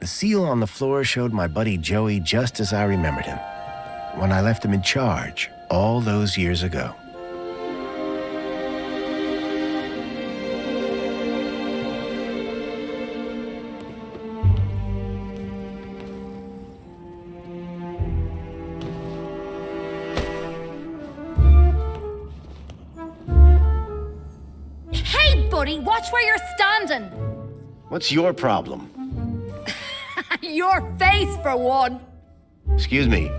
The seal on the floor showed my buddy Joey just as I remembered him, when I left him in charge all those years ago. Hey, buddy, watch where you're standing. What's your problem? Your face, for one. Excuse me.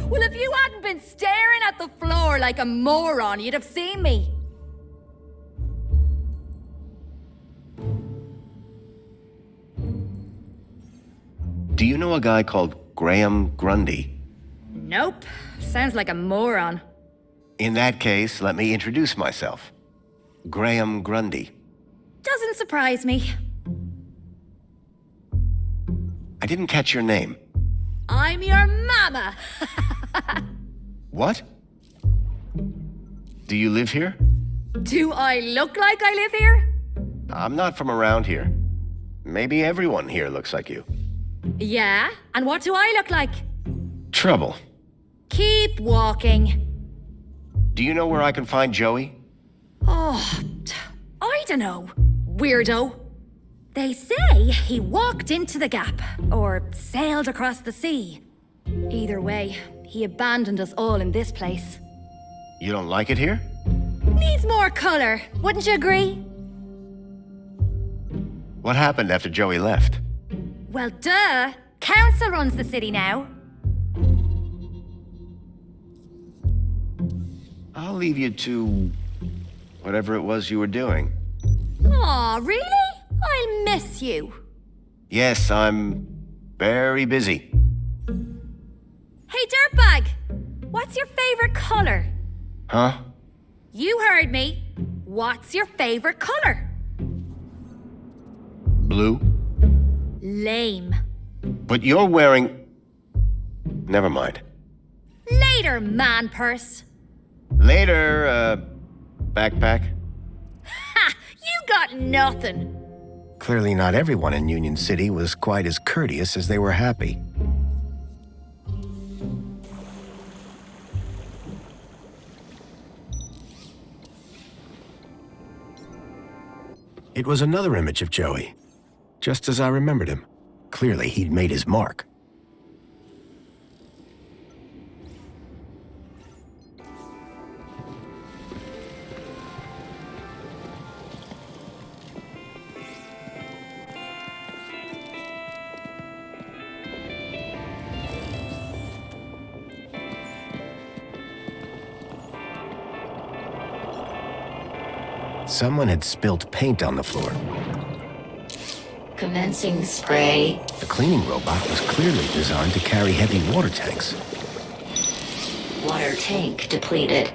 Well, if you hadn't been staring at the floor like a moron, you'd have seen me. Do you know a guy called Graham Grundy? Nope. Sounds like a moron. In that case, let me introduce myself. Graham Grundy. Doesn't surprise me. I didn't catch your name. I'm your mama. What? Do you live here? Do I look like I live here? I'm not from around here. Maybe everyone here looks like you. Yeah? And what do I look like? Trouble. Keep walking. Do you know where I can find Joey? Oh, I don't know. Weirdo. They say he walked into the gap, or sailed across the sea. Either way, he abandoned us all in this place. You don't like it here? Needs more color, wouldn't you agree? What happened after Joey left? Well, duh. Council runs the city now. I'll leave you to whatever it was you were doing. Aw, really? I'll miss you. Yes, I'm very busy. Hey, dirtbag! What's your favorite color? Huh? You heard me. What's your favorite color? Blue? Lame. But you're wearing... Never mind. Later, man purse. Later, backpack. Ha! You got nothing. Clearly not everyone in Union City was quite as courteous as they were happy. It was another image of Joey, just as I remembered him. Clearly he'd made his mark. Someone had spilt paint on the floor. Commencing spray. The cleaning robot was clearly designed to carry heavy water tanks. Water tank depleted.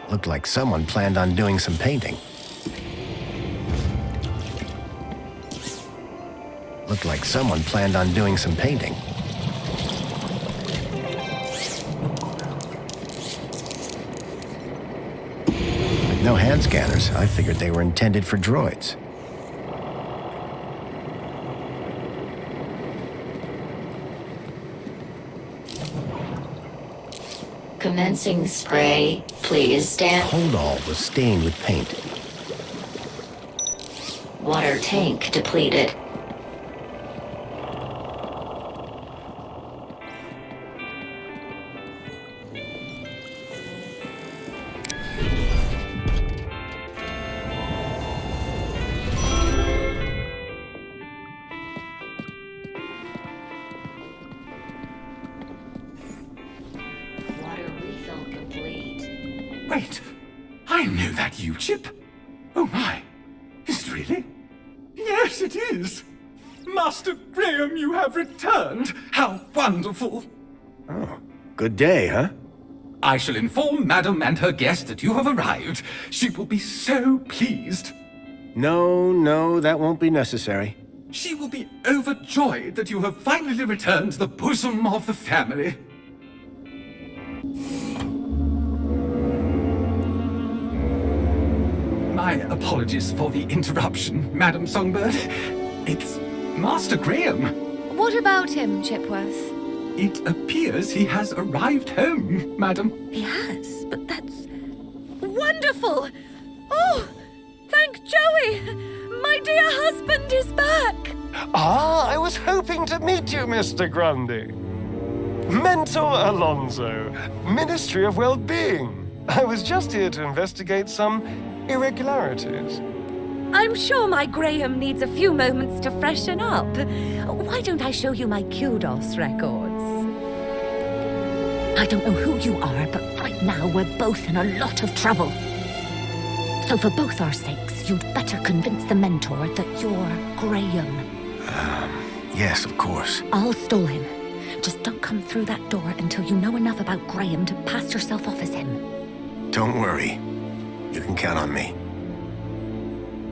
Looked like someone planned on doing some painting. Looked like someone planned on doing some painting. No hand scanners. I figured they were intended for droids. Commencing spray. Please stand. Hold all was stained with paint. Water tank depleted. Wait, I know that U-chip. Oh my, is it really? Yes, it is. Master Graham, you have returned. How wonderful. Oh, good day, huh? I shall inform Madam and her guest that you have arrived. She will be so pleased. No, that won't be necessary. She will be overjoyed that you have finally returned to the bosom of the family. My apologies for the interruption, Madam Songbird. It's Master Graham. What about him, Chipworth? It appears he has arrived home, madam. He has, but that's wonderful! Oh, thank Joey! My dear husband is back! Ah, I was hoping to meet you, Mr. Grundy. Mentor Alonso, Ministry of Well-Being. I was just here to investigate some irregularities. I'm sure my Graham needs a few moments to freshen up. Why don't I show you my kudos records? I don't know who you are, but right now we're both in a lot of trouble. So for both our sakes, you'd better convince the mentor that you're Graham. Yes, of course. I'll stall him. Just don't come through that door until you know enough about Graham to pass yourself off as him. Don't worry. You can count on me.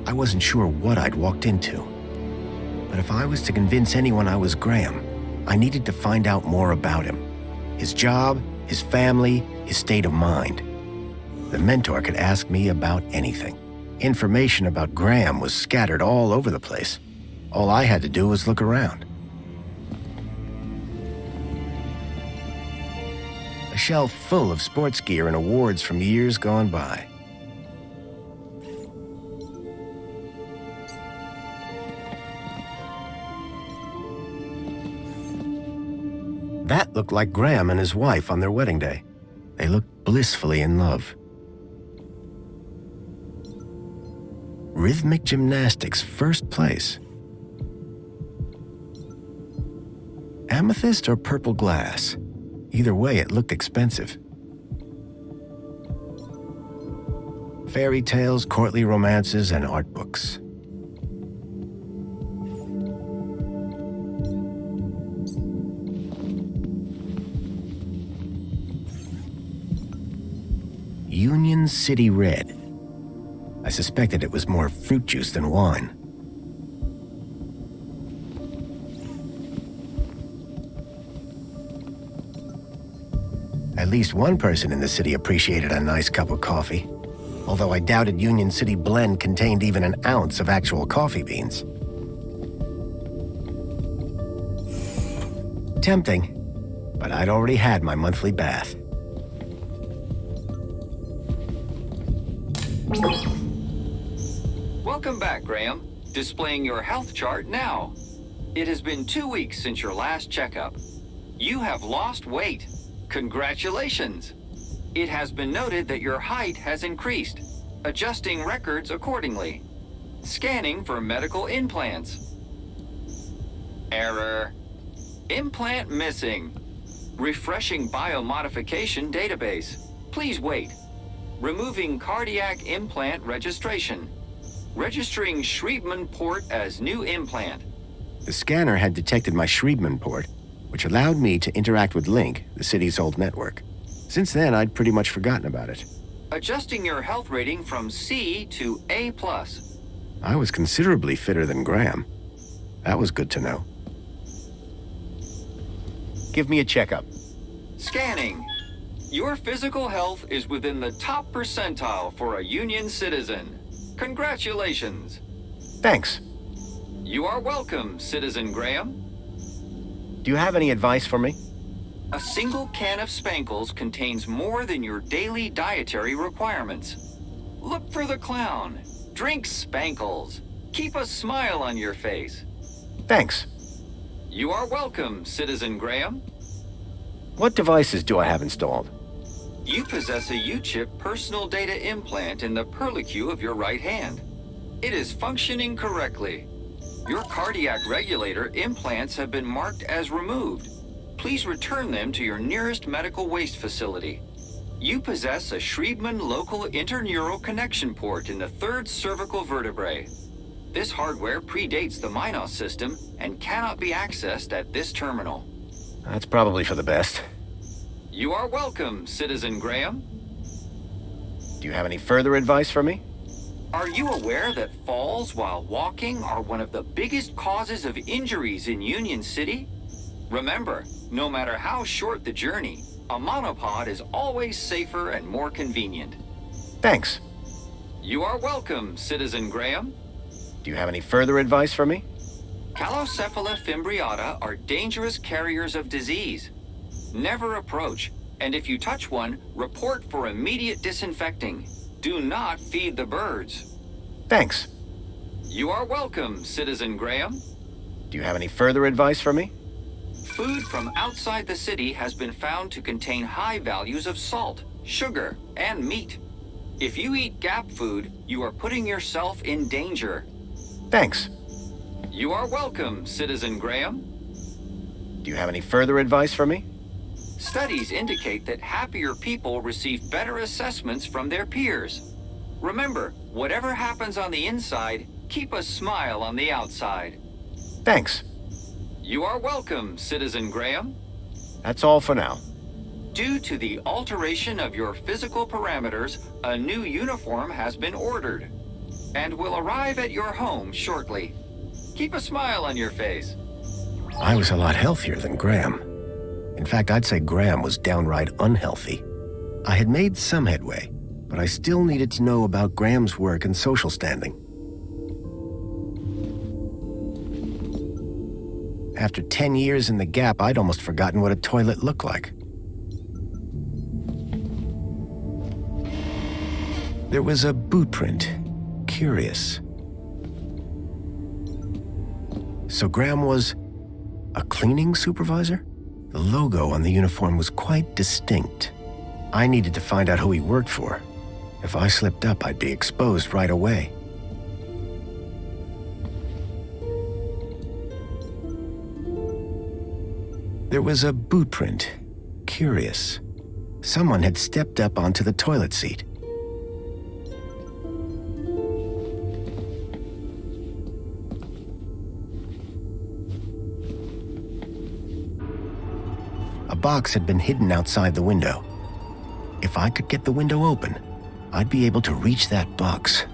I wasn't sure what I'd walked into. But if I was to convince anyone I was Graham, I needed to find out more about him. His job, his family, his state of mind. The mentor could ask me about anything. Information about Graham was scattered all over the place. All I had to do was look around. A shelf full of sports gear and awards from years gone by. That looked like Graham and his wife on their wedding day. They looked blissfully in love. Rhythmic gymnastics, first place. Amethyst or purple glass? Either way, it looked expensive. Fairy tales, courtly romances, and art books. Union City Red. I suspected it was more fruit juice than wine. At least one person in the city appreciated a nice cup of coffee, although I doubted Union City Blend contained even an ounce of actual coffee beans. Tempting, but I'd already had my monthly bath. Welcome back, Graham. Displaying your health chart now. It has been 2 weeks since your last checkup. You have lost weight. Congratulations. It has been noted that your height has increased, adjusting records accordingly. Scanning for medical implants. Error. Implant missing. Refreshing biomodification database. Please wait. Removing cardiac implant registration. Registering Schriebman port as new implant. The scanner had detected my Schriebman port, which allowed me to interact with Link, the city's old network. Since then, I'd pretty much forgotten about it. Adjusting your health rating from C to A+. I was considerably fitter than Graham. That was good to know. Give me a checkup. Scanning. Your physical health is within the top percentile for a Union citizen. Congratulations. Thanks. You are welcome, Citizen Graham. Do you have any advice for me? A single can of Spankles contains more than your daily dietary requirements. Look for the clown. Drink Spankles. Keep a smile on your face. Thanks. You are welcome, Citizen Graham. What devices do I have installed? You possess a U-chip personal data implant in the perlicue of your right hand. It is functioning correctly. Your cardiac regulator implants have been marked as removed. Please return them to your nearest medical waste facility. You possess a Schriebman local interneural connection port in the third cervical vertebrae. This hardware predates the Minos system and cannot be accessed at this terminal. That's probably for the best. You are welcome, Citizen Graham. Do you have any further advice for me? Are you aware that falls while walking are one of the biggest causes of injuries in Union City? Remember, no matter how short the journey, a monopod is always safer and more convenient. Thanks. You are welcome, Citizen Graham. Do you have any further advice for me? Calocephala fimbriata are dangerous carriers of disease. Never approach, and if you touch one, report for immediate disinfecting. Do not feed the birds. Thanks. You are welcome, Citizen Graham. Do you have any further advice for me? Food from outside the city has been found to contain high values of salt, sugar, and meat. If you eat Gap food, you are putting yourself in danger. Thanks. You are welcome, Citizen Graham. Do you have any further advice for me? Studies indicate that happier people receive better assessments from their peers. Remember, whatever happens on the inside, keep a smile on the outside. Thanks. You are welcome, Citizen Graham. That's all for now. Due to the alteration of your physical parameters, a new uniform has been ordered and will arrive at your home shortly. Keep a smile on your face. I was a lot healthier than Graham. In fact, I'd say Graham was downright unhealthy. I had made some headway, but I still needed to know about Graham's work and social standing. After 10 years in the Gap, I'd almost forgotten what a toilet looked like. There was a boot print. Curious. So Graham was a cleaning supervisor? The logo on the uniform was quite distinct. I needed to find out who he worked for. If I slipped up, I'd be exposed right away. There was a boot print. Curious. Someone had stepped up onto the toilet seat. A box had been hidden outside the window. If I could get the window open, I'd be able to reach that box.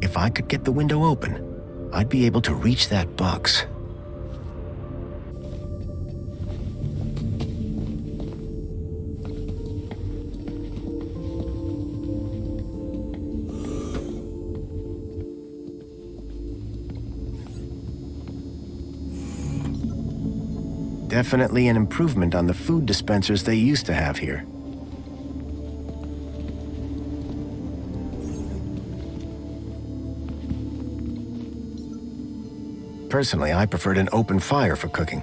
If I could get the window open, I'd be able to reach that box. Definitely an improvement on the food dispensers they used to have here. Personally, I preferred an open fire for cooking.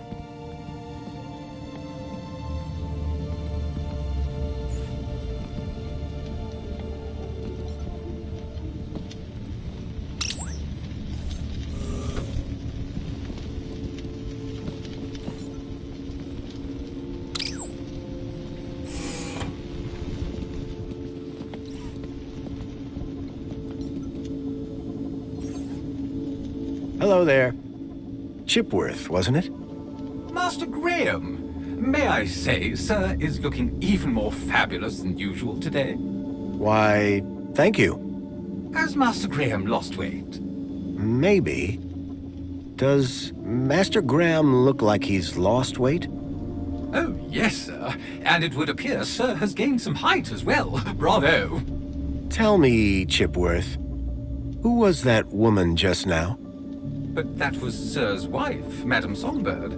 Hello there. Chipworth, wasn't it? Master Graham, may I say, sir is looking even more fabulous than usual today. Why, thank you. Has Master Graham lost weight? Maybe. Does Master Graham look like he's lost weight? Oh, yes, sir. And it would appear sir has gained some height as well. Bravo. Tell me, Chipworth, who was that woman just now? But that was sir's wife, Madame Songbird.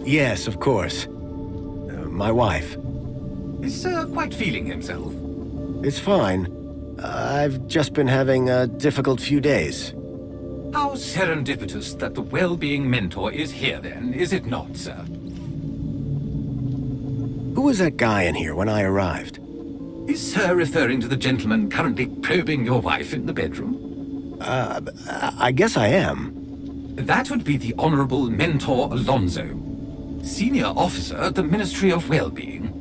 Yes, of course. My wife. Is sir quite feeling himself? It's fine. I've just been having a difficult few days. How serendipitous that the well-being mentor is here then, is it not, sir? Who was that guy in here when I arrived? Is sir referring to the gentleman currently probing your wife in the bedroom? I guess I am. That would be the Honorable Mentor Alonso, Senior Officer at the Ministry of Well-Being.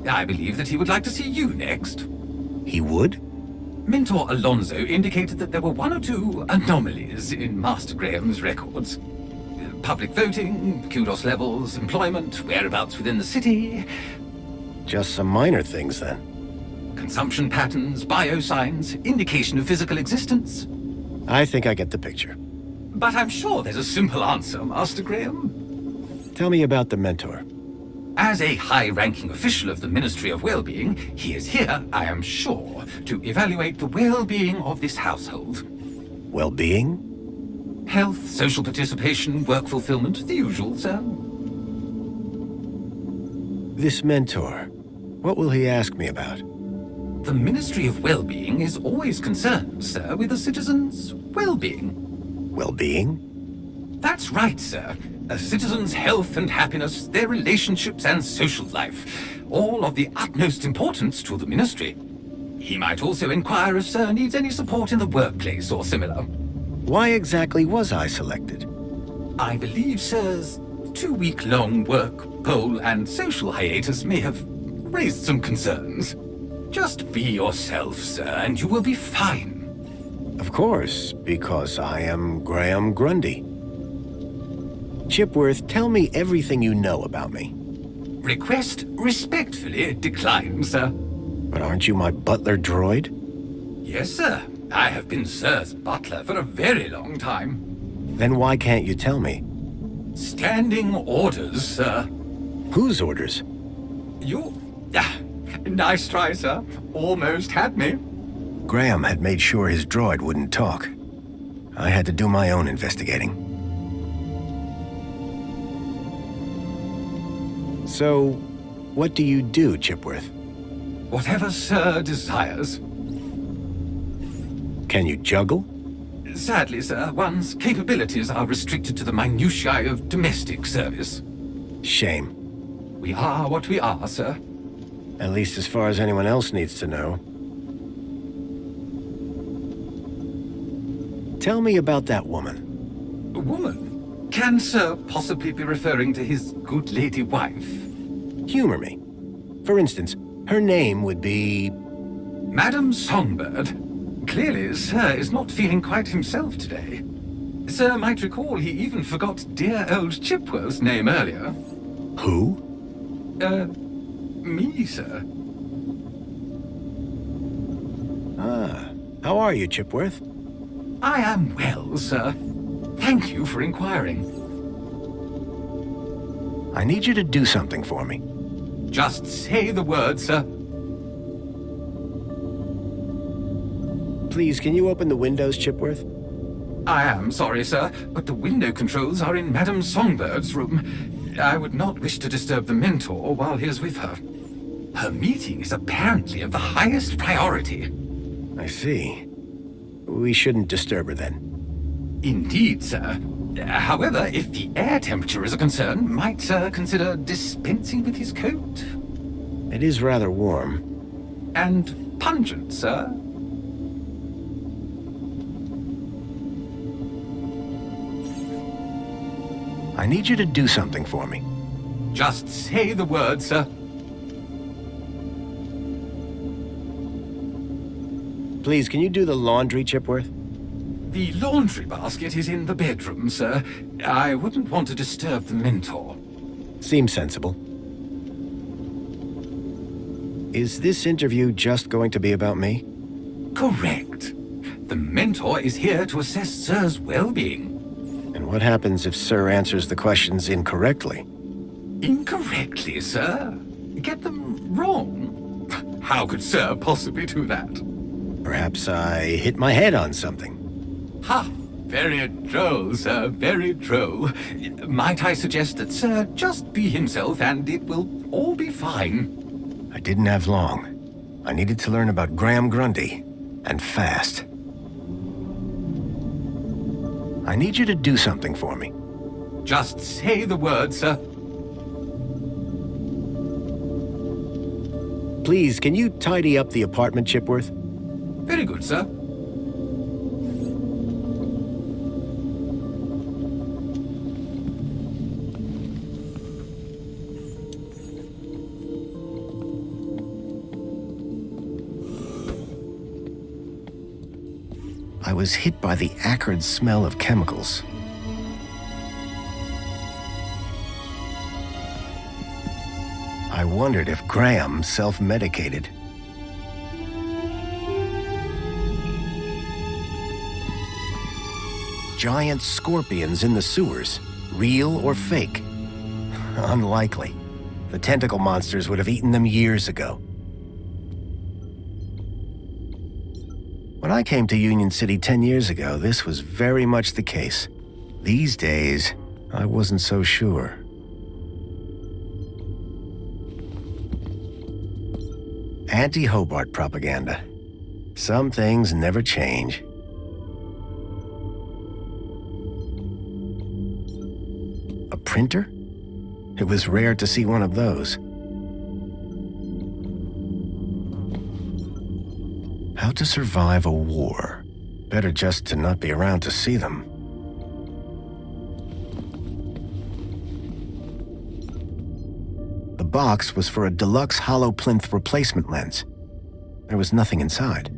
I believe that he would like to see you next. He would? Mentor Alonso indicated that there were one or two anomalies in Master Graham's records. Public voting, kudos levels, employment, whereabouts within the city. Just some minor things, then. Consumption patterns, biosigns, indication of physical existence. I think I get the picture. But I'm sure there's a simple answer, Master Graham. Tell me about the mentor. As a high-ranking official of the Ministry of Well-being, he is here, I am sure, to evaluate the well-being of this household. Well-being? Health, social participation, work fulfillment, the usual, sir. This mentor, what will he ask me about? The Ministry of Well-being is always concerned, sir, with the citizens' well-being. Well-being? That's right, sir. A citizen's health and happiness, their relationships and social life, all of the utmost importance to the Ministry. He might also inquire if Sir needs any support in the workplace or similar. Why exactly was I selected? I believe Sir's 2-week-long work, poll, and social hiatus may have raised some concerns. Just be yourself, sir, and you will be fine. Of course, because I am Graham Grundy. Chipworth, tell me everything you know about me. Request respectfully declined, sir. But aren't you my butler droid? Yes, sir. I have been Sir's butler for a very long time. Then why can't you tell me? Standing orders, sir. Whose orders? Nice try, sir. Almost had me. Graham had made sure his droid wouldn't talk. I had to do my own investigating. So, what do you do, Chipworth? Whatever Sir desires. Can you juggle? Sadly, sir, one's capabilities are restricted to the minutiae of domestic service. Shame. We are what we are, sir. At least as far as anyone else needs to know. Tell me about that woman. A woman? Can Sir possibly be referring to his good lady wife? Humor me. For instance, her name would be... Madam Songbird. Clearly, Sir is not feeling quite himself today. Sir might recall he even forgot dear old Chipworth's name earlier. Who? Me, sir. Ah, how are you, Chipworth? I am well, sir. Thank you for inquiring. I need you to do something for me. Just say the word, sir. Please, can you open the windows, Chipworth? I am sorry, sir, but the window controls are in Madam Songbird's room. I would not wish to disturb the mentor while he is with her. Her meeting is apparently of the highest priority. I see. We shouldn't disturb her then. Indeed, sir. However, if the air temperature is a concern, might Sir consider dispensing with his coat? It is rather warm. And pungent, sir. I need you to do something for me. Just say the word, sir. Please, can you do the laundry, Chipworth? The laundry basket is in the bedroom, sir. I wouldn't want to disturb the mentor. Seems sensible. Is this interview just going to be about me? Correct. The mentor is here to assess Sir's well-being. And what happens if Sir answers the questions incorrectly? Incorrectly, sir? Get them wrong? How could Sir possibly do that? Perhaps I hit my head on something. Ha! Very droll, sir, very droll. Might I suggest that Sir just be himself and it will all be fine? I didn't have long. I needed to learn about Graham Grundy, and fast. I need you to do something for me. Just say the word, sir. Please, can you tidy up the apartment, Chipworth? Very good, sir. was hit by the acrid smell of chemicals. I wondered if Graham self-medicated. Giant scorpions in the sewers, real or fake? Unlikely. The tentacle monsters would have eaten them years ago. When I came to Union City 10 years ago, this was very much the case. These days, I wasn't so sure. Anti-Hobart propaganda. Some things never change. A printer? It was rare to see one of those. How to survive a war. Better just to not be around to see them. The box was for a deluxe hollow plinth replacement lens. There was nothing inside.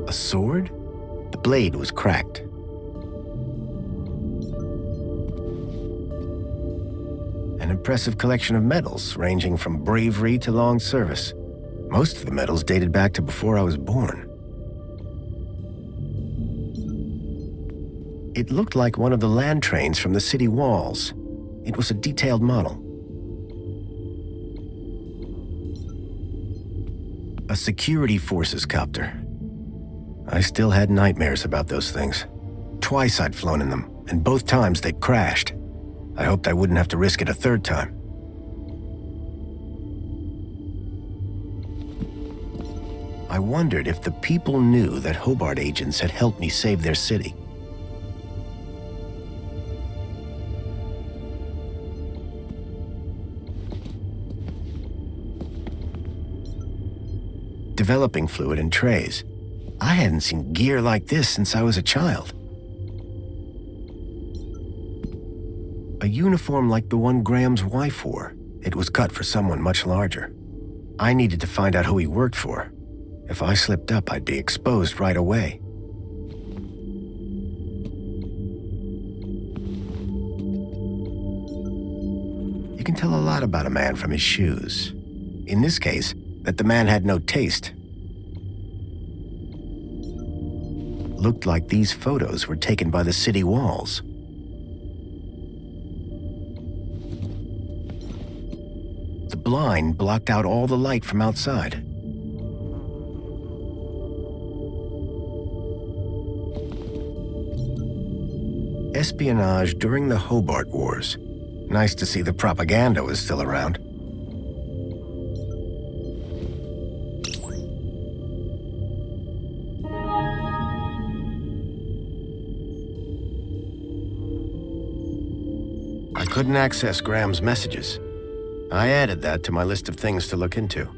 A sword? The blade was cracked. An impressive collection of medals ranging from bravery to long service. Most of the medals dated back to before I was born. It looked like one of the land trains from the city walls. It was a detailed model. A security forces copter. I still had nightmares about those things. Twice I'd flown in them, and both times they'd crashed. I hoped I wouldn't have to risk it a third time. I wondered if the people knew that Hobart agents had helped me save their city. Developing fluid in trays. I hadn't seen gear like this since I was a child. A uniform like the one Graham's wife wore. It was cut for someone much larger. I needed to find out who he worked for. If I slipped up, I'd be exposed right away. You can tell a lot about a man from his shoes. In this case, that the man had no taste. Looked like these photos were taken by the city walls. The blind blocked out all the light from outside. Espionage during the Hobart Wars. Nice to see the propaganda was still around. I couldn't access Graham's messages. I added that to my list of things to look into.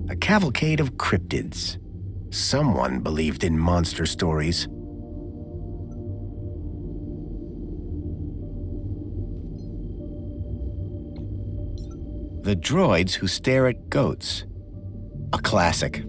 A cavalcade of cryptids. Someone believed in monster stories. The droids who stare at goats. A classic.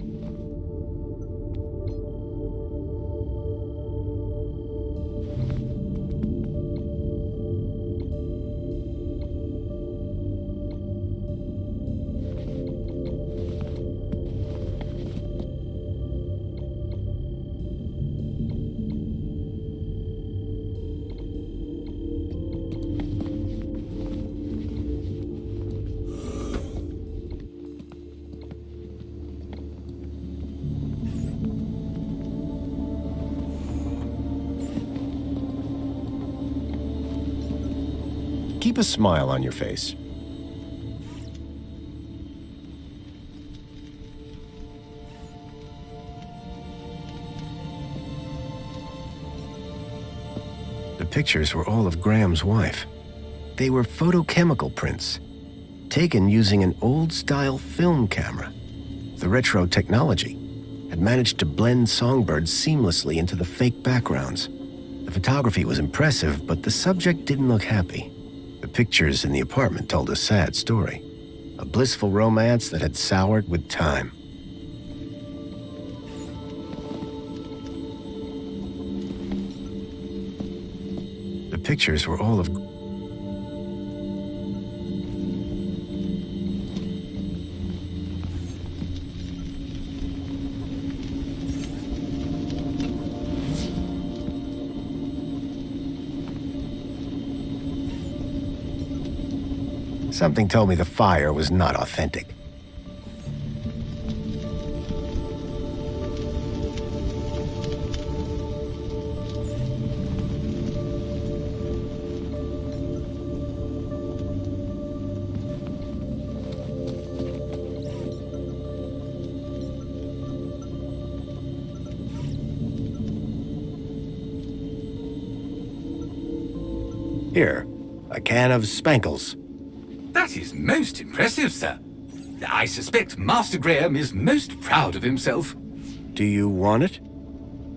Keep a smile on your face. The pictures were all of Graham's wife. They were photochemical prints, taken using an old-style film camera. The retro technology had managed to blend songbirds seamlessly into the fake backgrounds. The photography was impressive, but the subject didn't look happy. The pictures in the apartment told a sad story, a blissful romance that had soured with time. The pictures were all of... Something told me the fire was not authentic. Here, a can of Spankles. That is most impressive, sir. I suspect Master Graham is most proud of himself. Do you want it?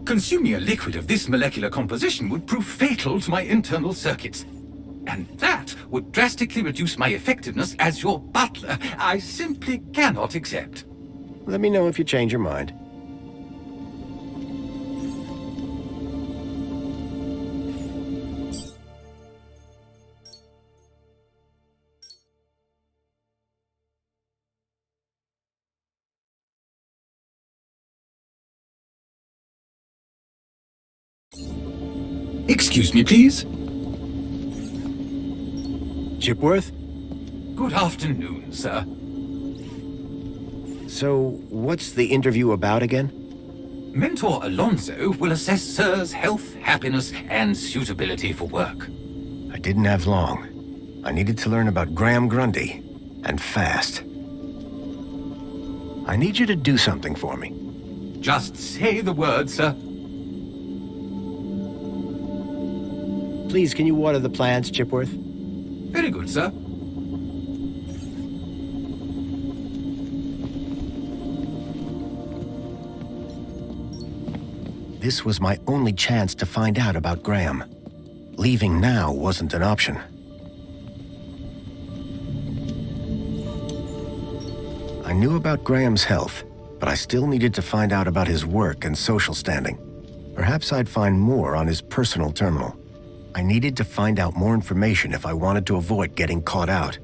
Consuming a liquid of this molecular composition would prove fatal to my internal circuits. And that would drastically reduce my effectiveness as your butler. I simply cannot accept. Let me know if you change your mind. Excuse me, please. Chipworth? Good afternoon, sir. So, what's the interview about again? Mentor Alonso will assess Sir's health, happiness, and suitability for work. I didn't have long. I needed to learn about Graham Grundy, and fast. I need you to do something for me. Just say the word, sir. Please, can you water the plants, Chipworth? Very good, sir. This was my only chance to find out about Graham. Leaving now wasn't an option. I knew about Graham's health, but I still needed to find out about his work and social standing. Perhaps I'd find more on his personal terminal. I needed to find out more information if I wanted to avoid getting caught out.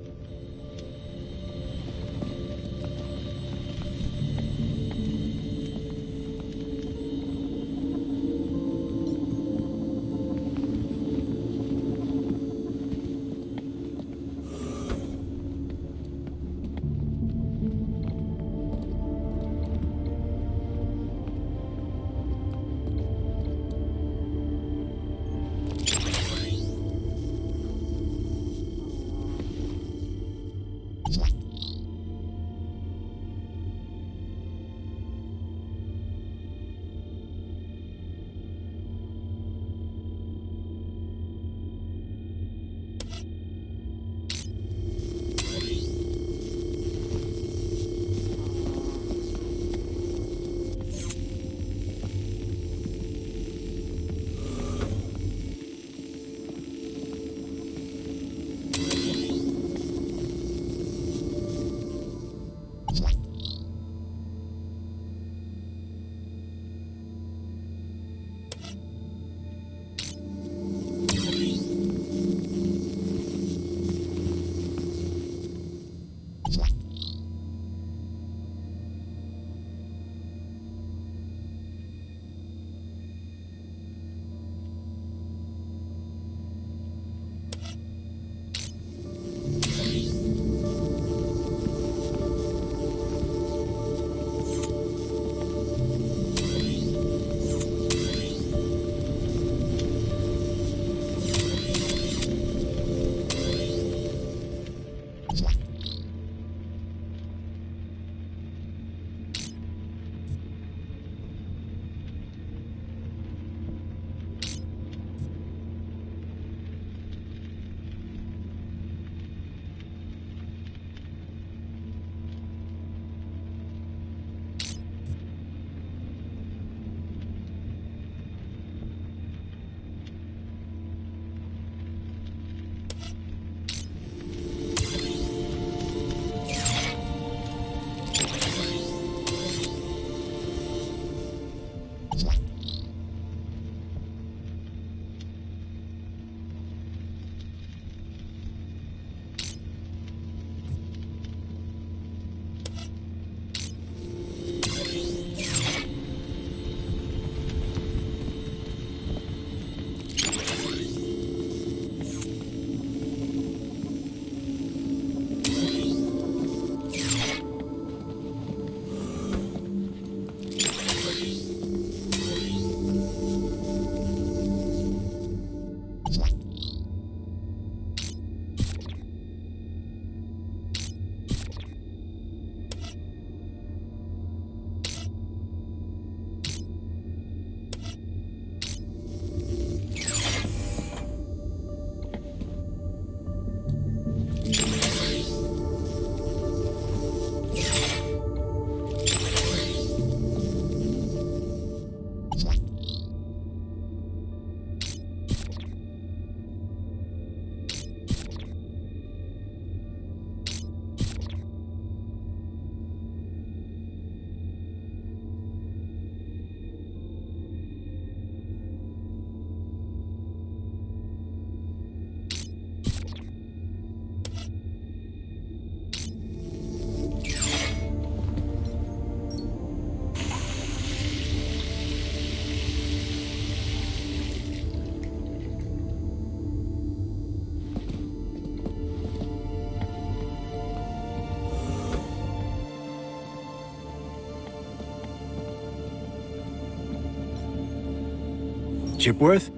Chipworth?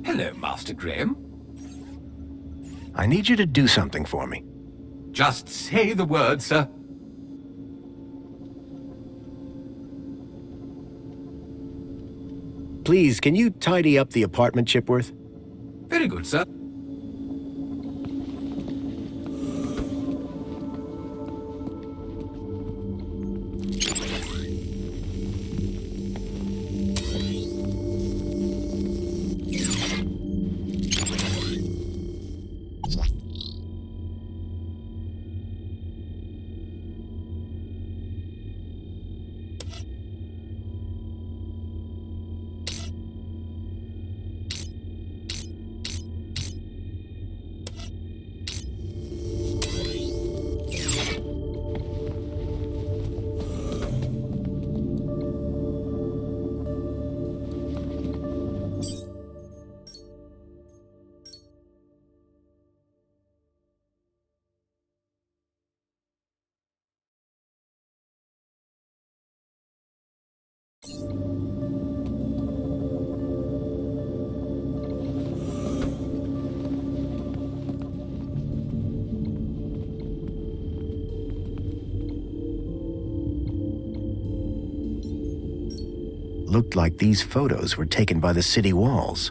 Hello, Master Graham. I need you to do something for me. Just say the word, sir. Please, can you tidy up the apartment, Chipworth? Very good, sir. Looked like these photos were taken by the city walls.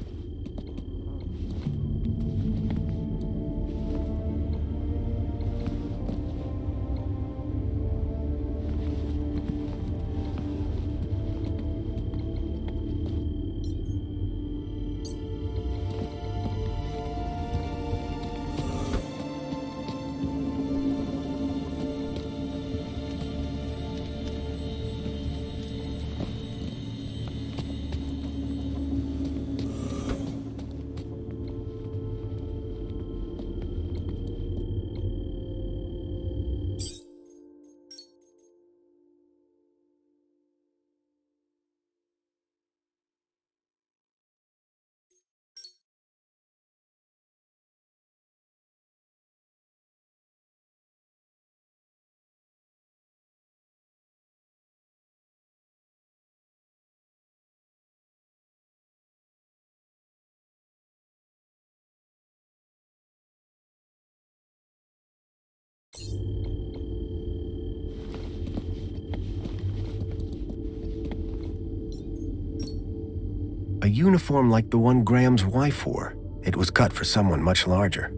A uniform like the one Graham's wife wore. It was cut for someone much larger.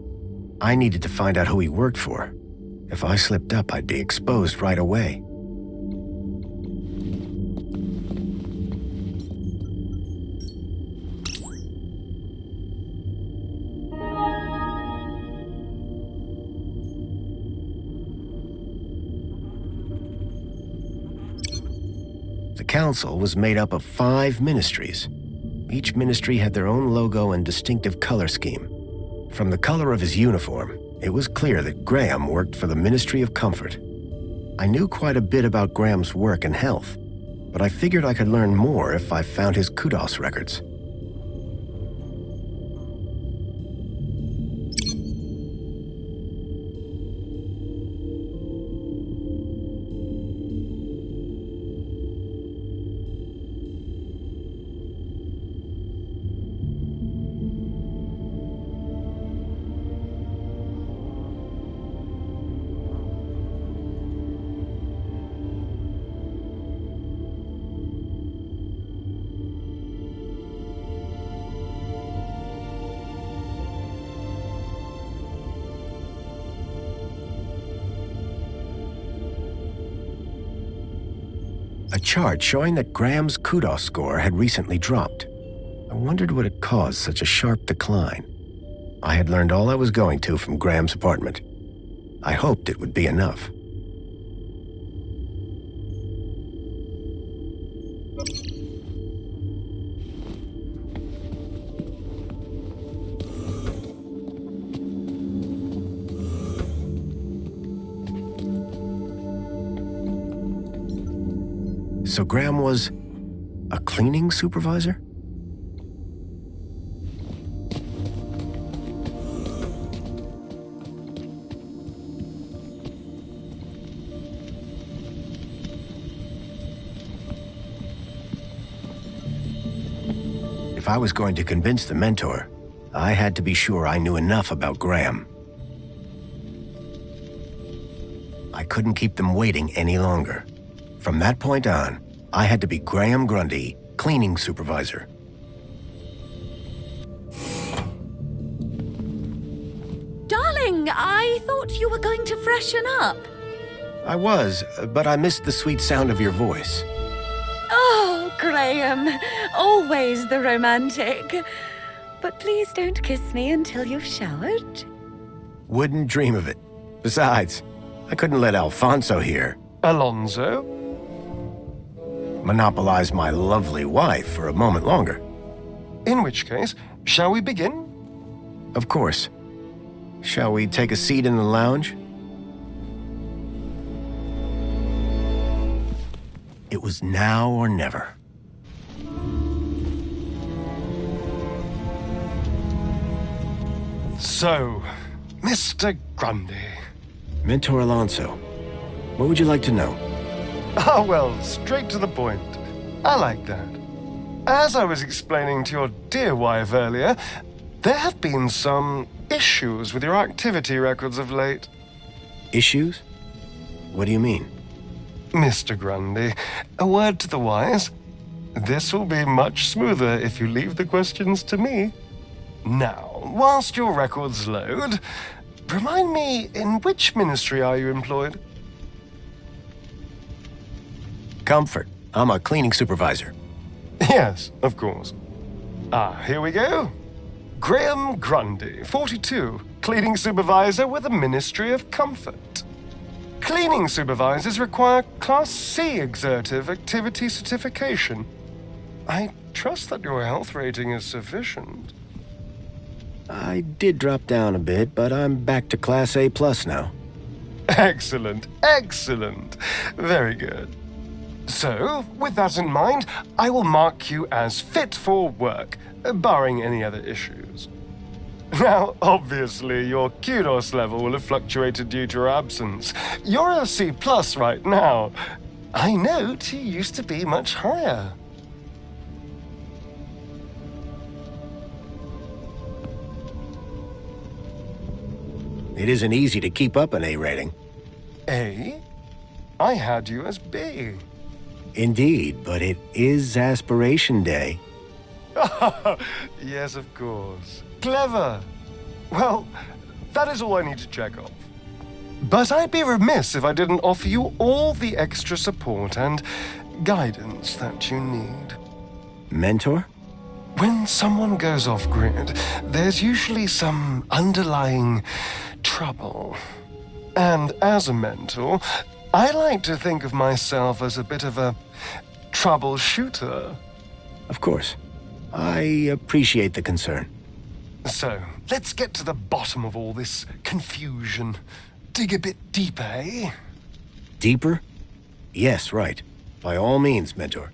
I needed to find out who he worked for. If I slipped up, I'd be exposed right away. The council was made up of 5 ministries. Each ministry had their own logo and distinctive color scheme. From the color of his uniform, it was clear that Graham worked for the Ministry of Comfort. I knew quite a bit about Graham's work and health, but I figured I could learn more if I found his kudos records. A chart showing that Graham's kudos score had recently dropped. I wondered what had caused such a sharp decline. I had learned all I was going to from Graham's apartment. I hoped it would be enough. So Graham was a cleaning supervisor? If I was going to convince the mentor, I had to be sure I knew enough about Graham. I couldn't keep them waiting any longer. From that point on, I had to be Graham Grundy, cleaning supervisor. Darling, I thought you were going to freshen up. I was, but I missed the sweet sound of your voice. Oh, Graham, always the romantic. But please don't kiss me until you've showered. Wouldn't dream of it. Besides, I couldn't let Alfonso here Alonso? monopolize my lovely wife for a moment longer. In which case, shall we begin? Of course. Shall we take a seat in the lounge? It was now or never. So, Mr. Grundy. Mentor Alonso, what would you like to know? Ah, well, straight to the point. I like that. As I was explaining to your dear wife earlier, there have been some issues with your activity records of late. Issues? What do you mean? Mr. Grundy, a word to the wise. This will be much smoother if you leave the questions to me. Now, whilst your records load, remind me, in which ministry are you employed? Comfort. I'm a cleaning supervisor. Yes, of course. Ah, here we go. Graham Grundy, 42, cleaning supervisor with the Ministry of Comfort. Cleaning supervisors require Class C exertive activity certification. I trust that your health rating is sufficient. I did drop down a bit, but I'm back to Class A+ now. Excellent, excellent. Very good. So, with that in mind, I will mark you as fit for work, barring any other issues. Now, obviously, your kudos level will have fluctuated due to your absence. You're a C+ right now. I note you used to be much higher. It isn't easy to keep up an A rating. A? I had you as B. Indeed, but it is Aspiration Day. Yes, of course. Clever. Well, that is all I need to check off. But I'd be remiss if I didn't offer you all the extra support and guidance that you need. Mentor? When someone goes off-grid, there's usually some underlying trouble. And as a mentor, I like to think of myself as a bit of a troubleshooter. Of course. I appreciate the concern. So, let's get to the bottom of all this confusion. Dig a bit deeper, eh? Deeper? Yes, right. By all means, Mentor.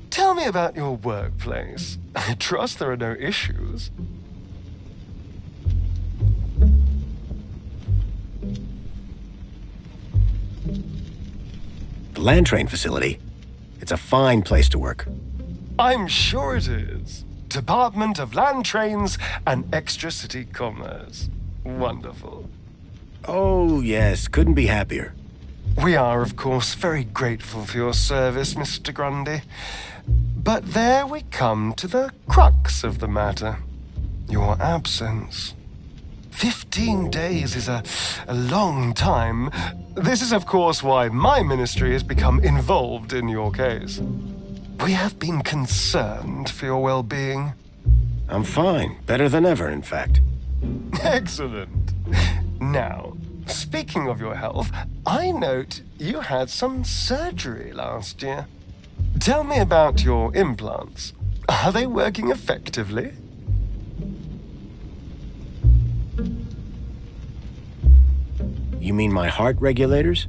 Tell me about your workplace. I trust there are no issues. The land train facility. It's a fine place to work. I'm sure it is. Department of Land Trains and Extra-City Commerce. Wonderful. Oh, yes. Couldn't be happier. We are, of course, very grateful for your service, Mr. Grundy. But there we come to the crux of the matter. Your absence. 15 days is a long time. This is, of course, why my ministry has become involved in your case. We have been concerned for your well-being. I'm fine. Better than ever, in fact. Excellent. Now, speaking of your health, I note you had some surgery last year. Tell me about your implants. Are they working effectively? You mean my heart regulators?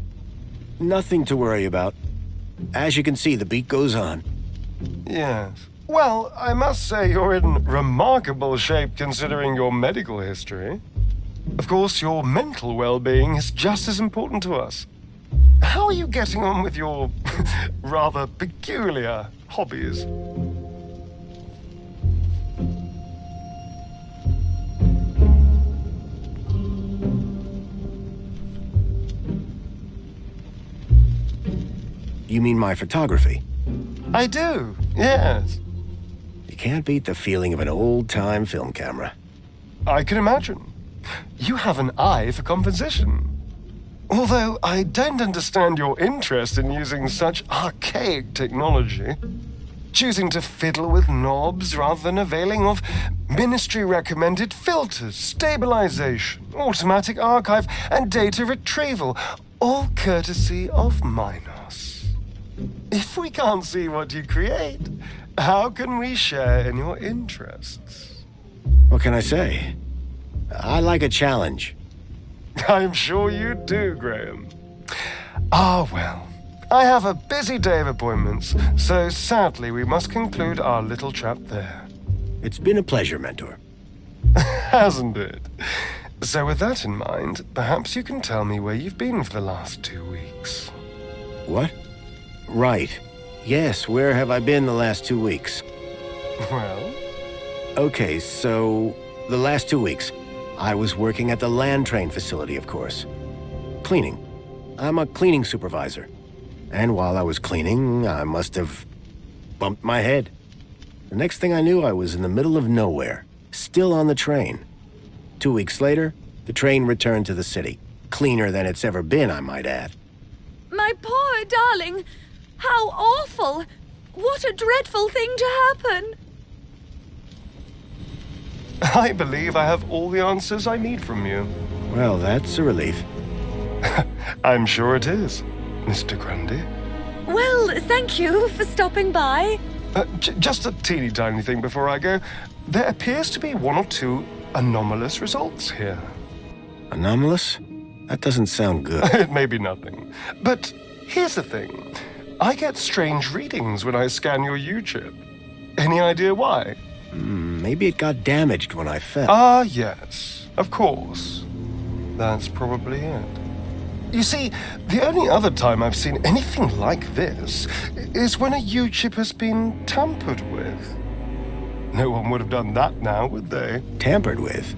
Nothing to worry about. As you can see, the beat goes on. Yes. Well, I must say you're in remarkable shape considering your medical history. Of course, your mental well-being is just as important to us. How are you getting on with your rather peculiar hobbies? You mean my photography? I do, yes. You can't beat the feeling of an old-time film camera. I can imagine. You have an eye for composition. Although I don't understand your interest in using such archaic technology. Choosing to fiddle with knobs rather than availing of ministry-recommended filters, stabilization, automatic archive, and data retrieval, all courtesy of Minos. If we can't see what you create, how can we share in your interests? What can I say? I like a challenge. I'm sure you do, Graham. Ah, well. I have a busy day of appointments, so sadly we must conclude our little chat there. It's been a pleasure, Mentor. Hasn't it? So with that in mind, perhaps you can tell me where you've been for the last 2 weeks. What? Right. Yes, where have I been the last 2 weeks? Well? Okay, so the last 2 weeks, I was working at the land train facility, of course. Cleaning. I'm a cleaning supervisor. And while I was cleaning, I must have bumped my head. The next thing I knew, I was in the middle of nowhere, still on the train. 2 weeks later, the train returned to the city. Cleaner than it's ever been, I might add. My poor darling! How awful! What a dreadful thing to happen! I believe I have all the answers I need from you. Well, that's a relief. I'm sure it is, Mr. Grundy. Well, thank you for stopping by. Just a teeny tiny thing before I go. There appears to be 1 or 2 anomalous results here. Anomalous? That doesn't sound good. It may be nothing. But here's the thing. I get strange readings when I scan your U-chip. Any idea why? Maybe it got damaged when I fell. Ah, yes. Of course. That's probably it. You see, the only other time I've seen anything like this is when a U-chip has been tampered with. No one would have done that now, would they? Tampered with?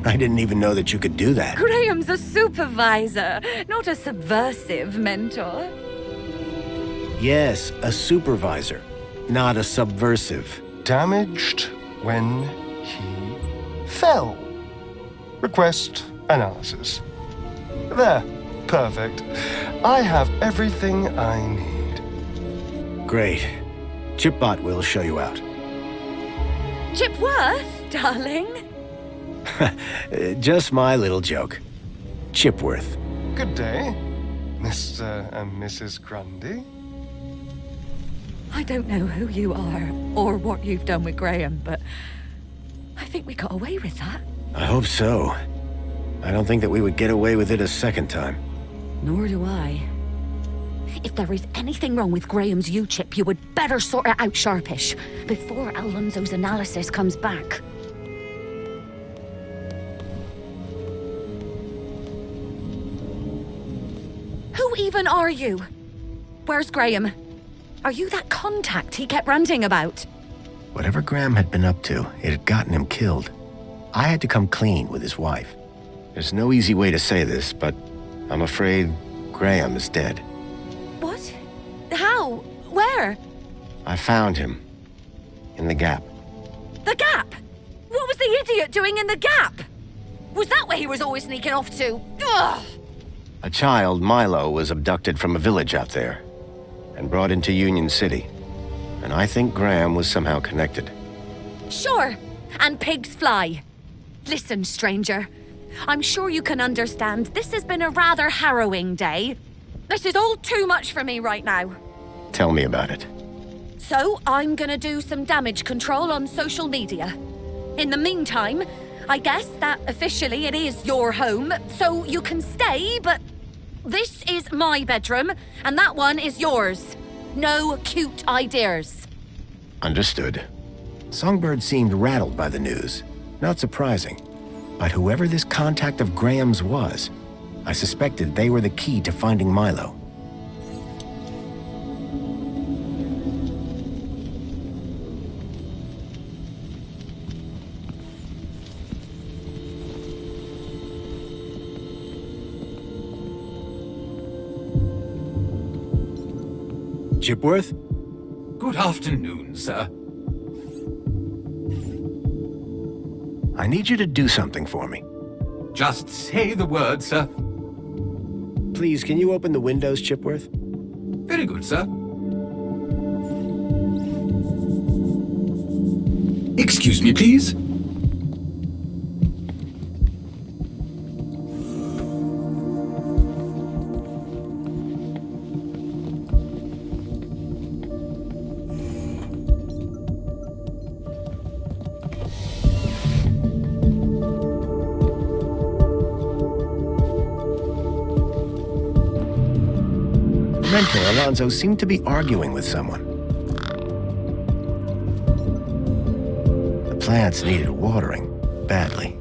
I didn't even know that you could do that. Graham's a supervisor, not a subversive mentor. Yes, a supervisor, not a subversive. Damaged when he fell. Request analysis. There. Perfect. I have everything I need. Great. Chipbot will show you out. Chipworth, darling? Just my little joke. Chipworth. Good day, Mr. and Mrs. Grundy. I don't know who you are or what you've done with Graham, but I think we got away with that. I hope so. I don't think that we would get away with it a second time. Nor do I. If there is anything wrong with Graham's U-chip, you would better sort it out sharpish before Alonso's analysis comes back. Who even are you? Where's Graham? Are you that contact he kept ranting about? Whatever Graham had been up to, it had gotten him killed. I had to come clean with his wife. There's no easy way to say this, but I'm afraid Graham is dead. What? How? Where? I found him. In the Gap. The Gap? What was the idiot doing in the Gap? Was that where he was always sneaking off to? Ugh! A child, Milo, was abducted from a village out there and brought into Union City. And I think Graham was somehow connected. Sure, and pigs fly. Listen, stranger. I'm sure you can understand this has been a rather harrowing day. This is all too much for me right now. Tell me about it. So, I'm gonna do some damage control on social media. In the meantime, I guess that officially it is your home, so you can stay, but this is my bedroom, and that one is yours. No cute ideas. Understood. Songbird seemed rattled by the news. Not surprising. But whoever this contact of Graham's was, I suspected they were the key to finding Milo. Chipworth? Good afternoon, sir. I need you to do something for me. Just say the word, sir. Please, can you open the windows, Chipworth? Very good, sir. Excuse me, please. Mentor Alonso seemed to be arguing with someone. The plants needed watering, badly.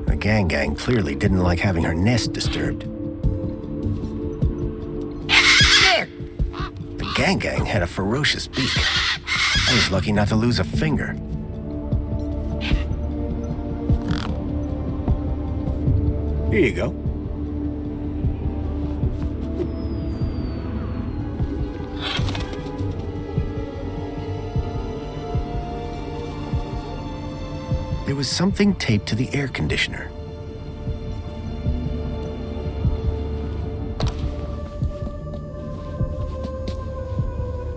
The gang clearly didn't like having her nest disturbed. The gang had a ferocious beak. I was lucky not to lose a finger. Here you go. There was something taped to the air conditioner.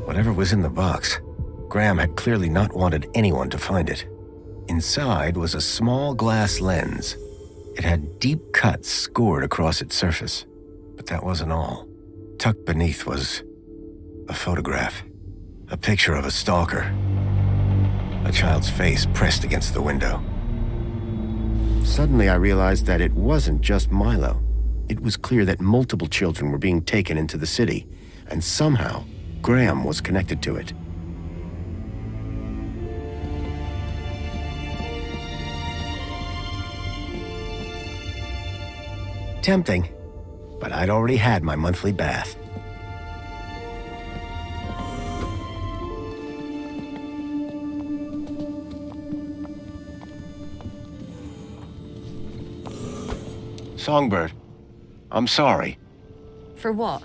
Whatever was in the box, Graham had clearly not wanted anyone to find it. Inside was a small glass lens. It had deep cuts scored across its surface, but that wasn't all. Tucked beneath was a photograph, a picture of a stalker, a child's face pressed against the window. Suddenly I realized that it wasn't just Milo. It was clear that multiple children were being taken into the city, and somehow Graham was connected to it. Tempting, but I'd already had my monthly bath. Songbird, I'm sorry For what?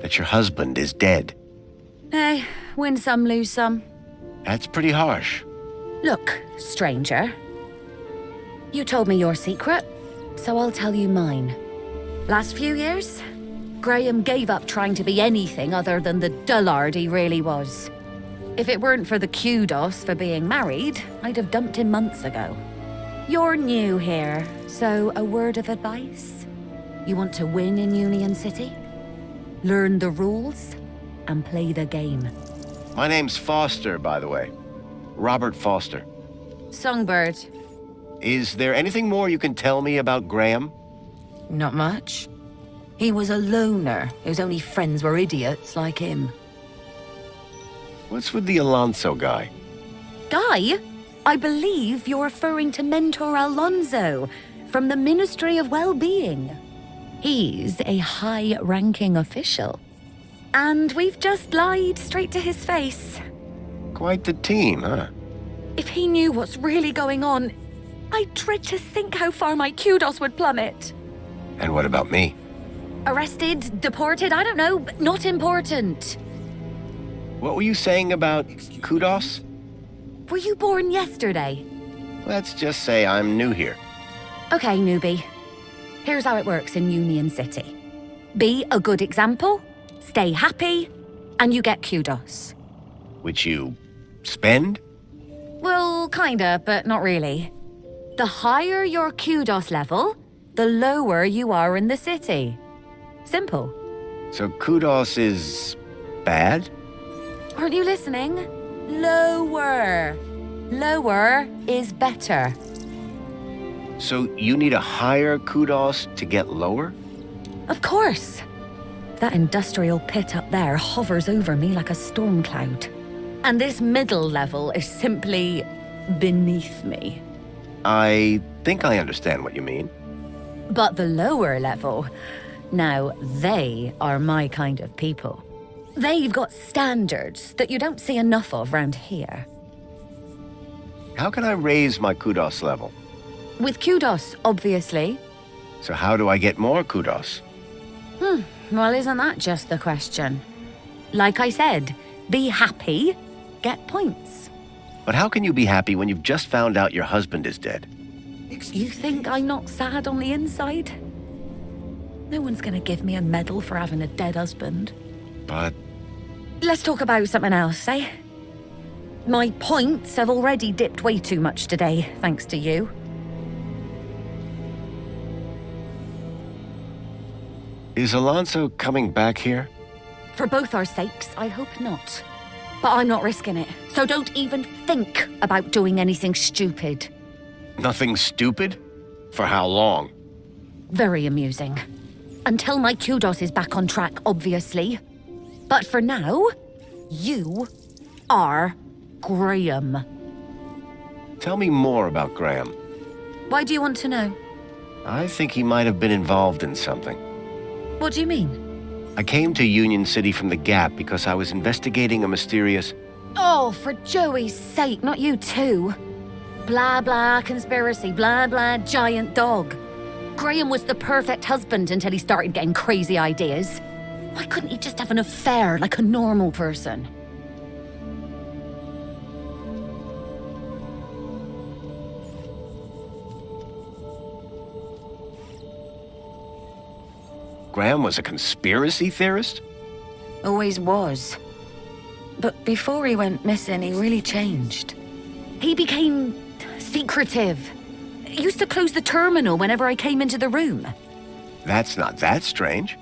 that your husband is dead. Hey, win some, lose some. That's pretty harsh. Look, stranger. You told me your secret, so I'll tell you mine. Last few years, Graham gave up trying to be anything other than the dullard he really was. If it weren't for the kudos for being married, I'd have dumped him months ago. You're new here, so a word of advice? You want to win in Union City? Learn the rules and play the game. My name's Foster, by the way. Robert Foster. Songbird. Is there anything more you can tell me about Graham? Not much. He was a loner whose only friends were idiots like him. What's with the Alonso guy? Guy? I believe you're referring to Mentor Alonso from the Ministry of Well-Being. He's a high-ranking official. And we've just lied straight to his face. Quite the team, huh? If he knew what's really going on, I dread to think how far my kudos would plummet. And what about me? Arrested, deported, I don't know, but not important. What were you saying about kudos? Were you born yesterday? Let's just say I'm new here. Okay, newbie. Here's how it works in Union City. Be a good example, stay happy, and you get kudos. Which you spend? Well, kinda, but not really. The higher your kudos level, the lower you are in the city. Simple. So kudos is bad? Aren't you listening? Lower. Lower is better. So you need a higher kudos to get lower? Of course. That industrial pit up there hovers over me like a storm cloud. And this middle level is simply beneath me. I think I understand what you mean. But the lower level, now they are my kind of people. They've got standards that you don't see enough of round here. How can I raise my kudos level? With kudos, obviously. So how do I get more kudos? Well, isn't that just the question? Like I said, be happy, get points. But how can you be happy when you've just found out your husband is dead? You think I'm not sad on the inside? No one's gonna give me a medal for having a dead husband. But Let's talk about something else, eh? My points have already dipped way too much today, thanks to you. is Alonso coming back here? For both our sakes, I hope not. But I'm not risking it, so don't even think about doing anything stupid. Nothing stupid? For how long? Very amusing. Until my kudos is back on track, obviously. But for now, you are Graham. Tell me more about Graham. Why do you want to know? I think he might have been involved in something. What do you mean? I came to Union City from the Gap because I was investigating a mysterious... Oh, for Joey's sake, not you too. Blah, blah, conspiracy, blah, blah, giant dog. Graham was the perfect husband until he started getting crazy ideas. Why couldn't he just have an affair like a normal person? Graham was a conspiracy theorist? Always was. But before he went missing, he really changed. He became secretive. He used to close the terminal whenever I came into the room. That's not that strange.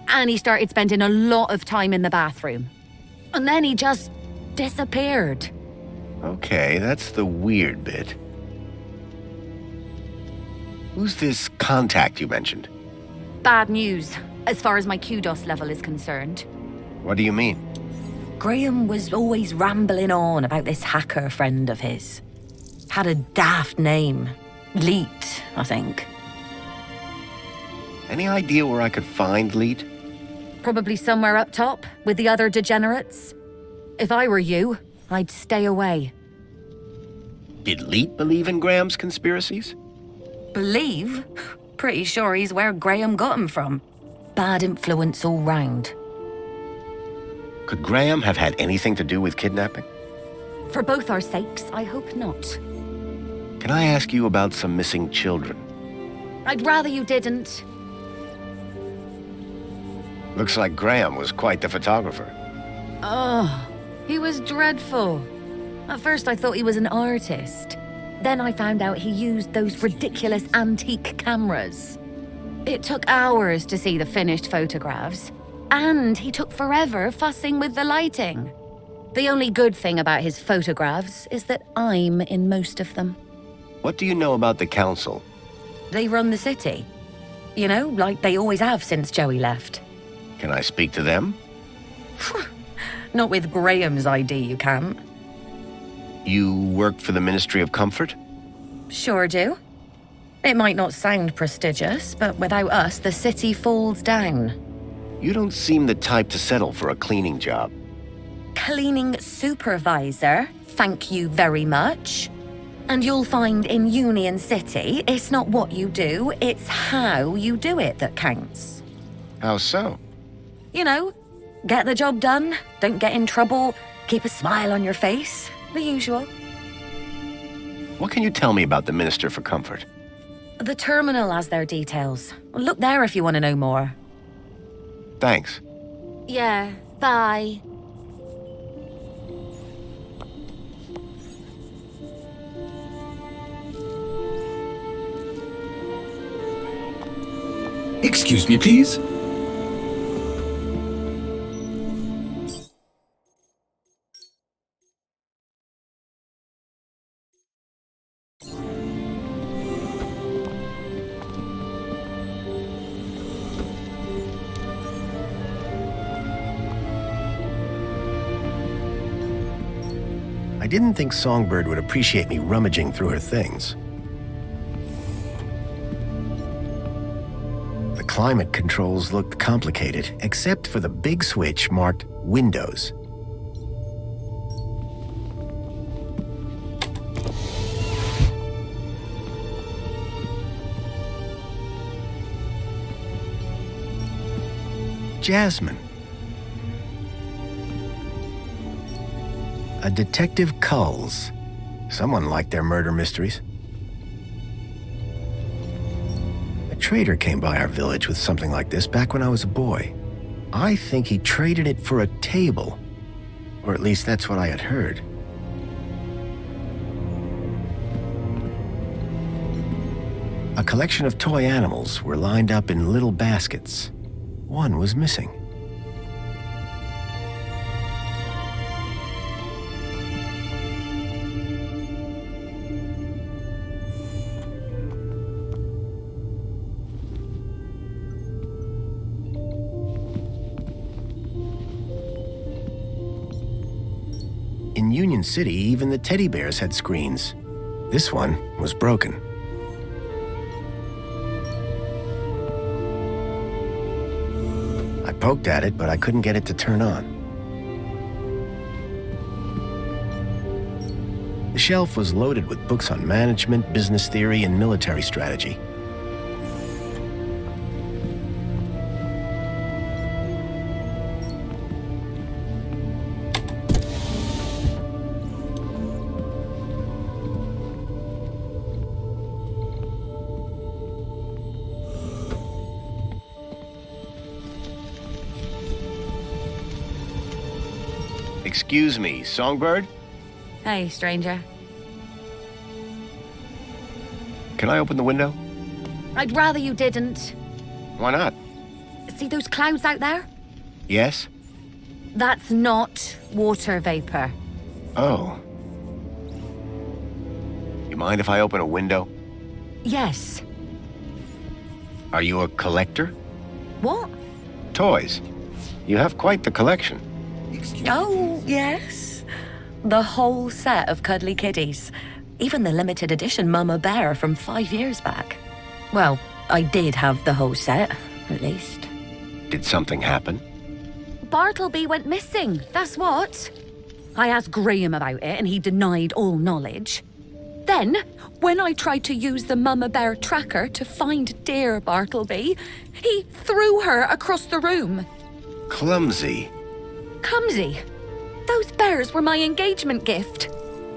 And he started spending a lot of time in the bathroom. And then he just disappeared. Okay, that's the weird bit. Who's this contact you mentioned? Bad news, as far as my kudos level is concerned. What do you mean? Graham was always rambling on about this hacker friend of his. Had a daft name. Leet, I think. Any idea where I could find Leet? Probably somewhere up top, with the other degenerates. If I were you, I'd stay away. Did Leet believe in Graham's conspiracies? Believe? Pretty sure he's where Graham got him from. Bad influence all round. Could Graham have had anything to do with kidnapping? For both our sakes, I hope not. Can I ask you about some missing children? I'd rather you didn't. Looks like Graham was quite the photographer. Oh, he was dreadful. At first I thought he was an artist. Then I found out he used those ridiculous antique cameras. It took hours to see the finished photographs, and he took forever fussing with the lighting. The only good thing about his photographs is that I'm in most of them. What do you know about the council? They run the city. You know, like they always have since Joey left. Can I speak to them? Not with Graham's ID, you can't. You work for the Ministry of Comfort? Sure do. It might not sound prestigious, but without us, the city falls down. You don't seem the type to settle for a cleaning job. Cleaning supervisor, thank you very much. And you'll find in Union City, it's not what you do, it's how you do it that counts. How so? You know, get the job done, don't get in trouble, keep a smile on your face, the usual. What can you tell me about the Minister for Comfort? The terminal has their details. Look there if you want to know more. Thanks. Yeah, bye. Excuse me, please. I didn't think Songbird would appreciate me rummaging through her things. The climate controls looked complicated, except for the big switch marked Windows. Jasmine. A Detective Culls. Someone liked their murder mysteries. A trader came by our village with something like this back when I was a boy. I think he traded it for a table. Or at least that's what I had heard. A collection of toy animals were lined up in little baskets. One was missing. In Union City, even the teddy bears had screens. This one was broken. I poked at it, but I couldn't get it to turn on. The shelf was loaded with books on management, business theory, and military strategy. Excuse me, Songbird? Hey, stranger. Can I open the window? I'd rather you didn't. Why not? See those clouds out there? Yes? That's not water vapor. Oh. You mind if I open a window? Yes. Are you a collector? What? Toys. You have quite the collection. Oh, yes. The whole set of cuddly kiddies. Even the limited edition Mama Bear from 5 years back. Well, I did have the whole set, at least. Did something happen? Bartleby went missing, that's what. I asked Graham about it and he denied all knowledge. Then, when I tried to use the Mama Bear tracker to find dear Bartleby, he threw her across the room. Clumsy. Clumsy? Those bears were my engagement gift.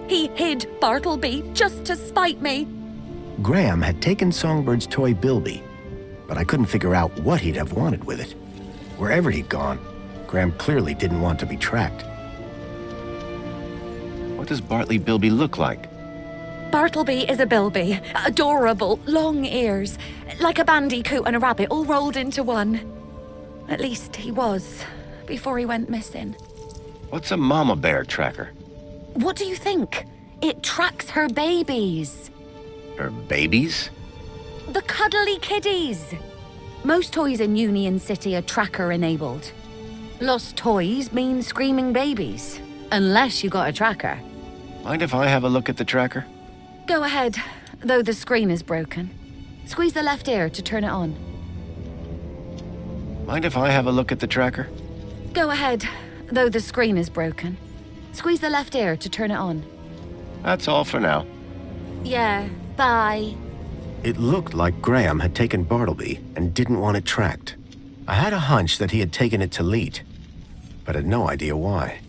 He hid Bartleby just to spite me. Graham had taken Songbird's toy Bilby, but I couldn't figure out what he'd have wanted with it. Wherever he'd gone, Graham clearly didn't want to be tracked. What does Bartley Bilby look like? Bartleby is a bilby. Adorable, long ears. Like a bandicoot and a rabbit all rolled into one. At least he was, before he went missing. What's a mama bear tracker? What do you think? It tracks her babies. Her babies? The cuddly kiddies. Most toys in Union City are tracker-enabled. Lost toys mean screaming babies. Unless you got a tracker. Mind if I have a look at the tracker? Go ahead, though the screen is broken. Squeeze the left ear to turn it on. Mind if I have a look at the tracker? Go ahead, though the screen is broken. Squeeze the left ear to turn it on. That's all for now. Yeah, bye. It looked like Graham had taken Bartleby and didn't want it tracked. I had a hunch that he had taken it to Leet, but had no idea why.